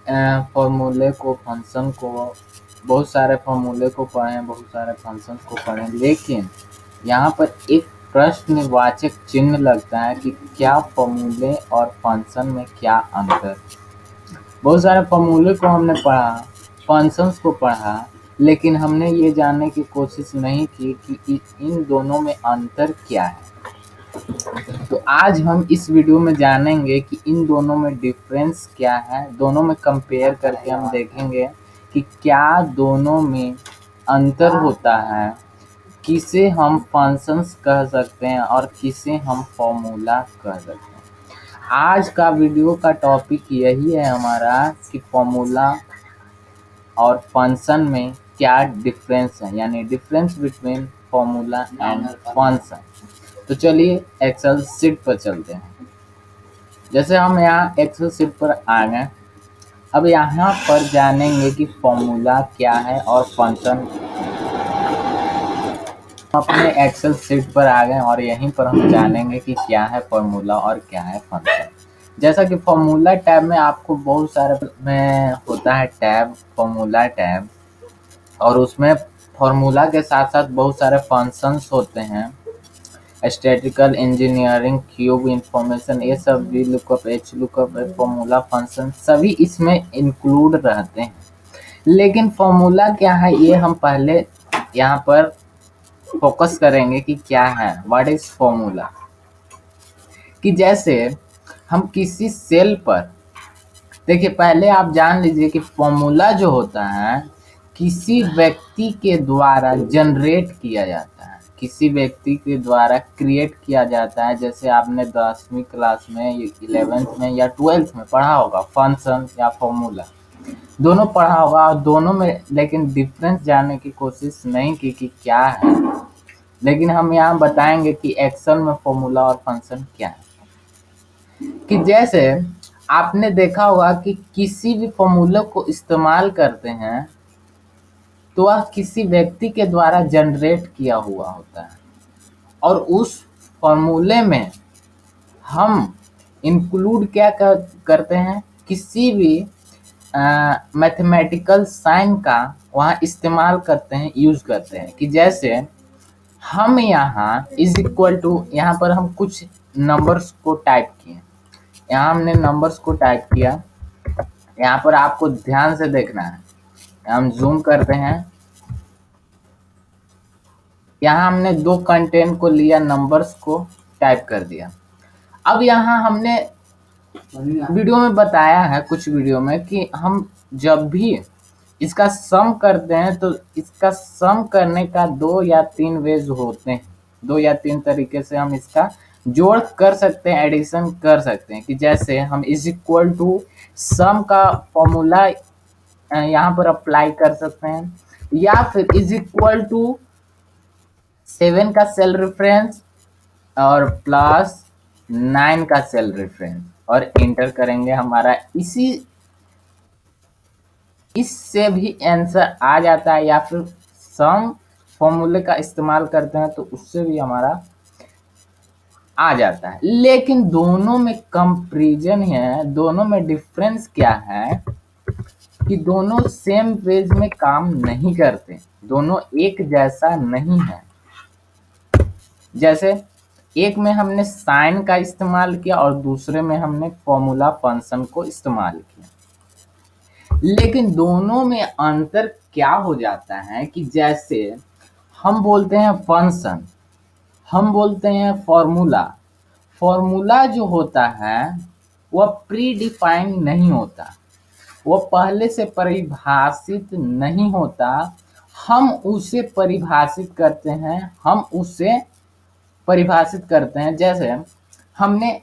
फॉर्मूले को, फंक्शन को, बहुत सारे फॉर्मूले को पढ़ें, बहुत सारे फंक्शंस को पढ़ें, लेकिन यहाँ पर एक प्रश्नवाचक चिन्ह लगता है कि क्या फॉर्मूले और फंक्शन में क्या अंतर। बहुत सारे फॉर्मूले को हमने पढ़ा, फंक्शंस को पढ़ा, लेकिन हमने ये जानने की कोशिश नहीं की कि इन दोनों में अंतर क्या है। तो आज हम इस वीडियो में जानेंगे कि इन दोनों में डिफरेंस क्या है, दोनों में कंपेयर करके हम देखेंगे कि क्या दोनों में अंतर होता है, किसे हम फंक्शंस कह सकते हैं और किसे हम फॉर्मूला कह सकते हैं। आज का वीडियो का टॉपिक यही है हमारा कि फॉर्मूला और फंक्शन में क्या डिफरेंस है, यानी difference between formula and function. तो चलिए एक्सेल शीट पर चलते हैं। जैसे हम यहाँ एक्सेल शीट पर आ गए, अब यहाँ पर जानेंगे कि फॉर्मूला क्या है और फंक्शन। अपने एक्सेल शीट पर आ गए और यहीं पर हम जानेंगे कि क्या है फॉर्मूला और क्या है फंक्शन। जैसा कि फॉर्मूला टैब में आपको बहुत सारे में होता है टैब, फॉर्मूला टैब, और उसमें फॉर्मूला के साथ साथ बहुत सारे फंक्शंस होते हैं, स्टैटिकल, इंजीनियरिंग, क्यूब, इंफॉर्मेशन, ये सब, V lookup, H lookup, formula, function सभी इसमें इंक्लूड रहते हैं। लेकिन फॉर्मूला क्या है ये हम पहले यहाँ पर फोकस करेंगे कि क्या है, व्हाट इज फॉर्मूला। कि जैसे हम किसी सेल पर, देखिए पहले आप जान लीजिए कि फॉर्मूला जो होता है किसी व्यक्ति के द्वारा जनरेट किया जाता है, किसी व्यक्ति के द्वारा क्रिएट किया जाता है। जैसे आपने 10वीं क्लास में, 11th में या 12th में पढ़ा होगा फंक्शन या फॉर्मूला, दोनों पढ़ा होगा, और दोनों में लेकिन डिफरेंस जानने की कोशिश नहीं की कि क्या है। लेकिन हम यहाँ बताएंगे कि एक्सेल में फॉर्मूला और फंक्शन क्या है। कि जैसे आपने देखा होगा कि किसी भी फॉर्मूले को इस्तेमाल करते हैं तो वह किसी व्यक्ति के द्वारा जनरेट किया हुआ होता है, और उस फॉर्मूले में हम इंक्लूड क्या करते हैं, किसी भी मैथमेटिकल साइन का वहाँ इस्तेमाल करते हैं, यूज करते हैं। कि जैसे हम यहाँ इज इक्वल टू, यहाँ पर हम कुछ नंबर्स को टाइप किए, यहाँ हमने नंबर्स को टाइप किया, यहाँ पर आपको ध्यान से देखना है, हम जूम करते हैं, यहाँ हमने दो कंटेंट को लिया, नंबर्स को टाइप कर दिया। अब यहाँ हमने वीडियो में बताया है, कुछ वीडियो में, कि हम जब भी इसका सम करते हैं तो इसका सम करने का 2 या 3 वेज होते हैं, 2 या 3 तरीके से हम इसका जोड़ कर सकते हैं, एडिशन कर सकते हैं। कि जैसे हम इज इक्वल टू सम का फॉर्मूला यहाँ पर अप्लाई कर सकते हैं, या फिर इज इक्वल टू 7 का सेल रेफरेंस और प्लस 9 का सेल रेफरेंस, और इंटर करेंगे, हमारा इससे भी आंसर आ जाता है। या फिर सम फॉर्मूले का इस्तेमाल करते हैं तो उससे भी हमारा आ जाता है। लेकिन दोनों में कंपैरिजन है, दोनों में डिफरेंस क्या है कि दोनों सेम पेज में काम नहीं करते, दोनों एक जैसा नहीं है। जैसे एक में हमने साइन का इस्तेमाल किया और दूसरे में हमने फॉर्मूला फंक्शन को इस्तेमाल किया, लेकिन दोनों में अंतर क्या हो जाता है कि जैसे हम बोलते हैं फंक्शन, हम बोलते हैं फॉर्मूला। फॉर्मूला जो होता है वह प्री डिफाइन नहीं होता, वह पहले से परिभाषित नहीं होता, हम उसे परिभाषित करते हैं, हम उसे परिभाषित करते हैं। जैसे हमने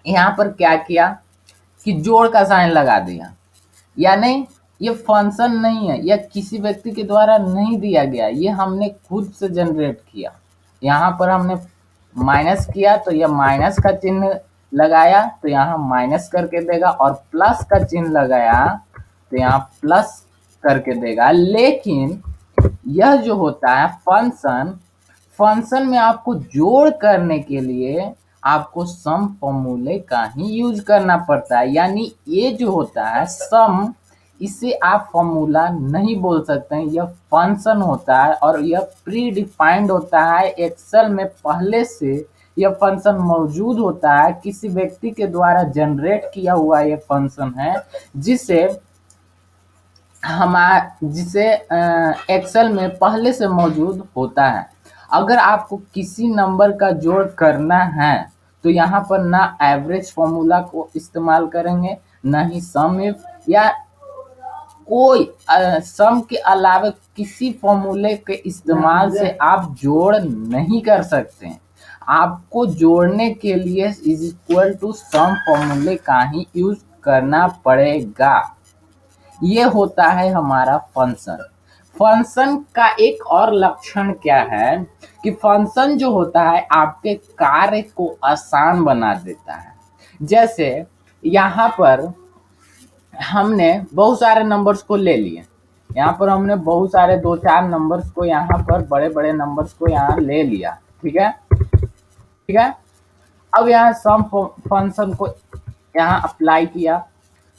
यहाँ पर क्या किया कि जोड़ का साइन लगा दिया, या नहीं, ये फंक्शन नहीं है, यह किसी व्यक्ति के द्वारा नहीं दिया गया, ये हमने खुद से जनरेट किया। यहाँ पर हमने माइनस किया तो यह माइनस का चिन्ह लगाया तो यहाँ माइनस करके देगा, और प्लस का चिन्ह लगाया तो यहाँ प्लस करके देगा। लेकिन यह जो होता है फंक्शन, फंक्शन में आपको जोड़ करने के लिए आपको सम फॉर्मूले का ही यूज करना पड़ता है। यानी ये जो होता है सम, इसे आप फॉर्मूला नहीं बोल सकते हैं, यह फंक्शन होता है और यह प्री डिफाइंड होता है। एक्सेल में पहले से यह फंक्शन मौजूद होता है, किसी व्यक्ति के द्वारा जनरेट किया हुआ यह फंक्शन है, जिसे जिसे एक्सेल में पहले से मौजूद होता है। अगर आपको किसी नंबर का जोड़ करना है तो यहाँ पर ना एवरेज फॉर्मूला को इस्तेमाल करेंगे, ना ही सम इफ या कोई सम के अलावा किसी फॉर्मूले के इस्तेमाल से आप जोड़ नहीं कर सकते हैं। आपको जोड़ने के लिए इज इक्वल टू सम फॉर्मूले का ही यूज करना पड़ेगा। ये होता है हमारा फंक्शन। फंक्शन का एक और लक्षण क्या है कि फंक्शन जो होता है आपके कार्य को आसान बना देता है। जैसे यहाँ पर हमने बहुत सारे नंबर्स को ले लिए, यहाँ पर हमने बहुत सारे 2-4 नंबर्स को यहाँ पर बड़े बड़े नंबर्स को यहाँ ले लिया, ठीक है, ठीक है। अब यहाँ सम फंक्शन को यहाँ अप्लाई किया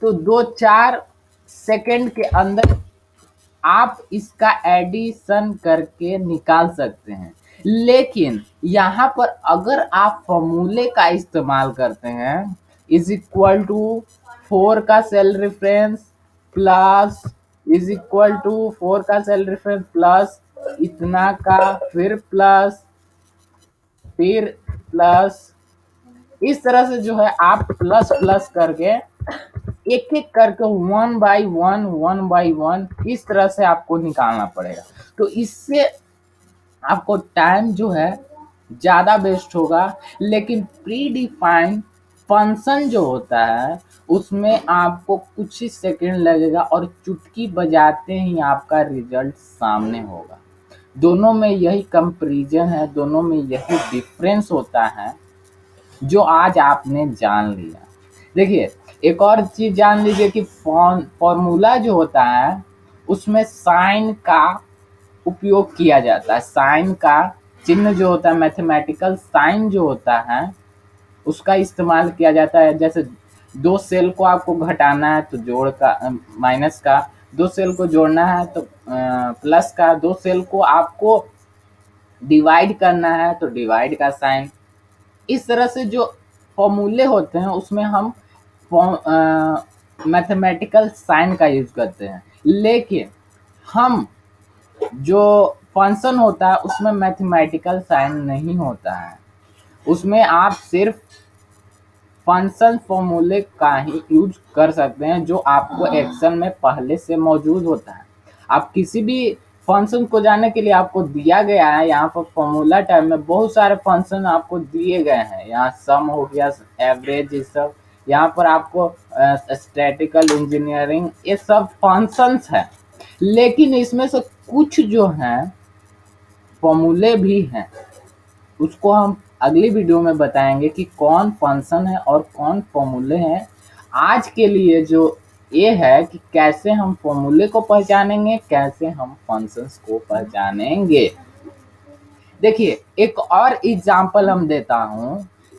तो 2-4 सेकंड के अंदर आप इसका एडिशन करके निकाल सकते हैं। लेकिन यहाँ पर अगर आप फॉर्मूले का इस्तेमाल करते हैं, इज इक्वल टू 4 का cell reference plus is equal to 4 का सेल रेफरेंस प्लस इतना का फिर प्लस फिर प्लस, इस तरह से जो है आप प्लस प्लस करके एक एक करके 1 बाई 1 1 बाई 1 इस तरह से आपको निकालना पड़ेगा। तो इससे आपको टाइम जो है ज़्यादा वेस्ट होगा। लेकिन प्री डिफाइंड फंक्शन जो होता है उसमें आपको कुछ ही सेकंड लगेगा और चुटकी बजाते ही आपका रिजल्ट सामने होगा। दोनों में यही कंपैरिजन है, दोनों में यही डिफरेंस होता है जो आज आपने जान लिया। देखिए एक और चीज जान लीजिए कि फॉर्मूला जो होता है उसमें साइन का उपयोग किया जाता है। साइन का चिन्ह जो होता है, मैथमेटिकल साइन जो होता है उसका इस्तेमाल किया जाता है। जैसे 2 सेल को आपको घटाना है तो जोड़ का माइनस का, 2 सेल को जोड़ना है तो प्लस का, 2 सेल को आपको डिवाइड करना है तो डिवाइड का साइन। इस तरह से जो फॉर्मूले होते हैं उसमें हम मैथमेटिकल साइन का यूज करते हैं। लेकिन हम जो फंक्शन होता है उसमें मैथमेटिकल साइन नहीं होता है, उसमें आप सिर्फ फंक्शन फॉर्मूले का ही यूज कर सकते हैं जो आपको एक्सेल में पहले से मौजूद होता है। आप किसी भी फंक्शन को जानने के लिए आपको दिया गया है, यहाँ पर फॉर्मूला टाइप में बहुत सारे फंक्शन आपको दिए गए हैं। यहाँ सम हो गया, एवरेज, ये सब यहाँ पर आपको स्टैटिकल इंजीनियरिंग, ये सब फंक्शंस है। लेकिन इसमें से कुछ जो हैं फॉर्मूले भी हैं, उसको हम अगली वीडियो में बताएंगे कि कौन फंक्शन है और कौन फॉर्मूले हैं। आज के लिए जो ये है कि कैसे हम फॉर्मूले को पहचानेंगे, कैसे हम फंक्शंस को पहचानेंगे। देखिए एक और एग्जांपल हम देता हूं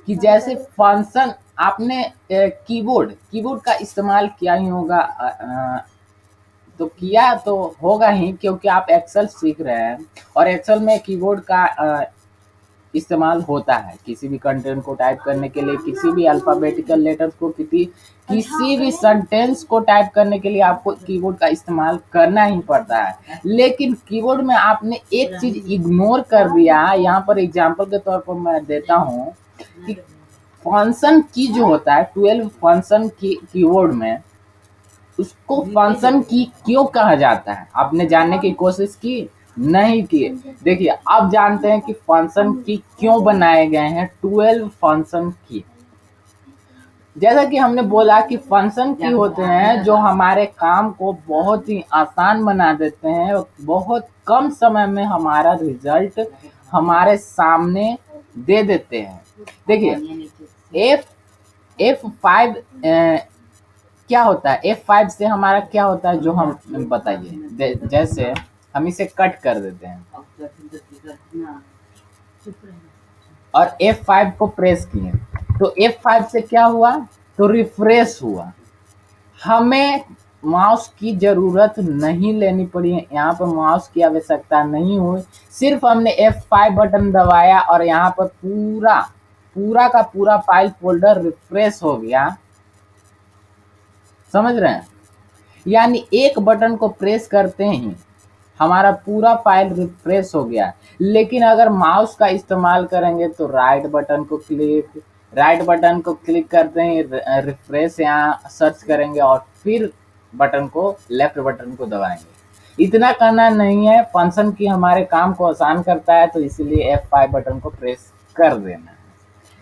कि जैसे फंक्शन आपने कीबोर्ड का इस्तेमाल किया ही होगा, तो किया तो होगा ही क्योंकि आप एक्सेल सीख रहे हैं और एक्सेल में कीबोर्ड का इस्तेमाल होता है किसी भी कंटेंट को टाइप करने के लिए, किसी भी अल्फाबेटिकल लेटर्स को, किसी भी सेंटेंस को टाइप करने के लिए आपको कीबोर्ड का इस्तेमाल करना ही पड़ता है। लेकिन कीबोर्ड में आपने एक चीज इग्नोर कर दिया। यहाँ पर एग्जांपल के तौर पर मैं देता हूँ कि फंक्शन की जो होता है 12 फंक्शन की कीबोर्ड में, उसको फंक्शन की क्यों कहा जाता है? आपने जानने की कोशिश की? नहीं किए। देखिए अब जानते हैं कि फंक्शन की क्यों बनाए गए हैं 12 फंक्शन की। जैसा कि हमने बोला कि फंक्शन की होते हैं जो हमारे काम को बहुत ही आसान बना देते हैं, बहुत कम समय में हमारा रिजल्ट हमारे सामने दे देते हैं। देखिए F5 क्या होता है, F5 से हमारा क्या होता है जो हम बताइए। जैसे हम इसे कट कर देते हैं, और F5 को प्रेस किए तो F5 से क्या हुआ, तो रिफ्रेश हुआ। हमें माउस की जरूरत नहीं लेनी पड़ी है, यहाँ पर माउस की आवश्यकता नहीं हुई, सिर्फ हमने F5 बटन दबाया और यहाँ पर पूरा पूरा का पूरा फाइल फोल्डर रिफ्रेश हो गया। समझ रहे हैं, यानी एक बटन को प्रेस करते ही हमारा पूरा फाइल रिफ्रेश हो गया। लेकिन अगर माउस का इस्तेमाल करेंगे तो राइट बटन को क्लिक करते ही रिफ्रेश यहाँ सर्च करेंगे और फिर बटन को लेफ्ट बटन को दबाएंगे। इतना करना नहीं है, फंक्शन की हमारे काम को आसान करता है, तो इसीलिए F5 बटन को प्रेस कर देना है।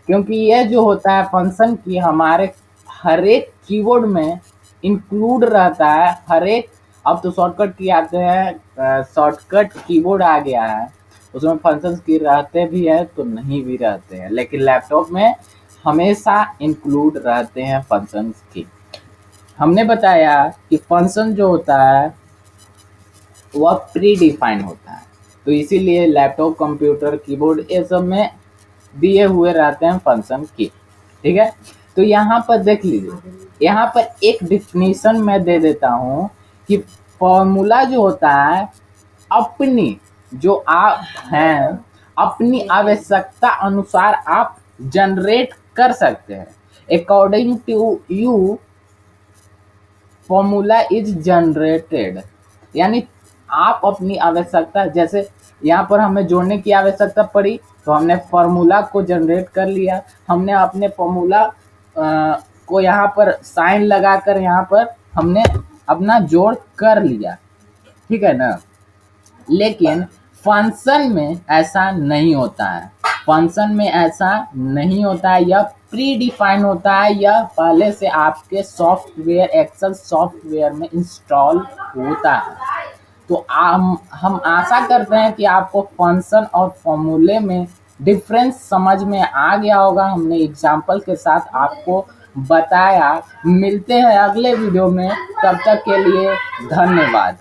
क्योंकि यह जो होता है फंक्शन की हमारे हर एक कीबोर्ड में इंक्लूड रहता है, हर एक। अब तो शॉर्टकट की आते हैं, शॉर्टकट कीबोर्ड आ गया है, उसमें फंक्शंस की रहते भी है तो नहीं भी रहते हैं, लेकिन लैपटॉप में हमेशा इंक्लूड रहते हैं फंक्शंस की। हमने बताया कि फंक्शन जो होता है वह प्री डिफाइंड होता है, तो इसीलिए लैपटॉप, कंप्यूटर, कीबोर्ड ये सब में दिए हुए रहते हैं फंक्शन की। ठीक है, तो यहाँ पर देख लीजिए, यहाँ पर एक डिफिनीशन मैं दे देता हूँ कि फॉर्मूला जो होता है अपनी जो आप हैं अपनी आवश्यकता अनुसार आप जनरेट कर सकते हैं। According to you formula is generated, यानी आप अपनी आवश्यकता, जैसे यहाँ पर हमें जोड़ने की आवश्यकता पड़ी तो हमने फॉर्मूला को जनरेट कर लिया, हमने अपने फॉर्मूला को यहाँ पर साइन लगाकर यहाँ पर हमने अपना जोड़ कर लिया। ठीक है ना, लेकिन फंक्शन में ऐसा नहीं होता है, फंक्शन में ऐसा नहीं होता है, यह प्री डिफाइन होता है, यह पहले से आपके सॉफ्टवेयर, एक्सेल सॉफ्टवेयर में इंस्टॉल होता है। तो हम आशा करते हैं कि आपको फंक्शन और फॉर्मूले में डिफरेंस समझ में आ गया होगा, हमने एग्जाम्पल के साथ आपको बताया। मिलते हैं अगले वीडियो में, तब तक के लिए धन्यवाद।